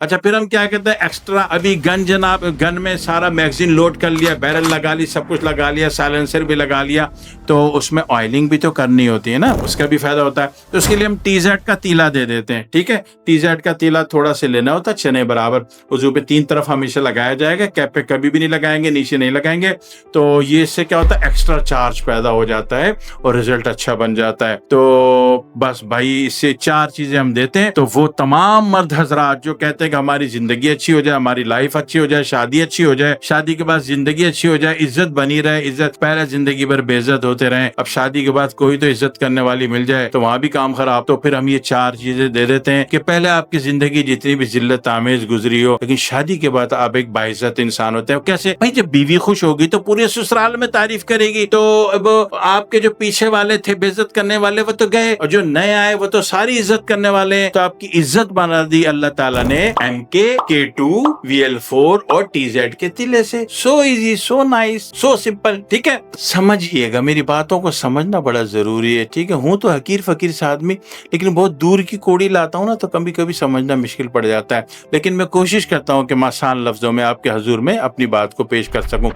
اچھا پھر ہم کیا کہتے ہیں ایکسٹرا ابھی گن جناب گن میں سارا میگزین لوڈ کر لیا, بیرل لگا لی, سب کچھ لگا لیا, سائلنسر بھی لگا لیا, تو اس میں آئلنگ بھی تو کرنی ہوتی ہے نا, اس کا بھی فائدہ ہوتا ہے. تو اس کے لیے ہم ٹی زیڈ کا تیلا دے دیتے ہیں. ٹھیک ہے, ٹی زیڈ کا تیلا تھوڑا سے لینا ہوتا ہے چنے برابر, وضو پہ 3 طرف ہمیشہ لگایا جائے گا, کیپ پہ کبھی بھی نہیں لگائیں گے, نیچے نہیں لگائیں گے. تو یہ اس سے کیا ہوتا ہے ایکسٹرا چارج پیدا ہو جاتا ہے اور رزلٹ اچھا بن جاتا ہے. تو بس بھائی اس سے 4 چیزیں ہم دیتے ہیں. تو وہ تمام مرد حضرات جو کہتے ہیں کہ ہماری زندگی اچھی ہو جائے, ہماری لائف اچھی ہو جائے, شادی اچھی ہو جائے, شادی کے بعد زندگی اچھی ہو جائے, عزت بنی رہے, عزت پہلے زندگی بھر بے عزت ہوتے رہیں, اب شادی کے بعد کوئی تو عزت کرنے والی مل جائے تو وہاں بھی کام خراب. تو پھر ہم یہ 4 چیزیں دے دیتے ہیں کہ پہلے آپ کی زندگی جتنی بھی ذلت آمیز گزری ہو, لیکن شادی کے بعد آپ ایک باعزت انسان ہوتے ہیں. کیسے بھائی, جب بیوی خوش ہوگی تو پورے سسرال میں تعریف کرے گی, تو اب آپ کے جو پیچھے والے تھے بے عزت کرنے والے وہ تو گئے, اور جو نئے آئے وہ تو ساری عزت کرنے والے ہیں. تو آپ کی عزت بنا دی اللہ تعالیٰ نے MK-K2 VL4 اور TZ کے تیلے سے. So easy, so nice, so simple. ٹھیک ہے, سمجھیے گا میری باتوں کو سمجھنا بڑا ضروری ہے. ٹھیک ہے, ہوں تو حقیر فقیر سے آدمی, لیکن بہت دور کی کوڑی لاتا ہوں نا تو کبھی کبھی سمجھنا مشکل پڑ جاتا ہے, لیکن میں کوشش کرتا ہوں کہ آسان لفظوں میں آپ کے حضور میں اپنی بات کو پیش کر سکوں.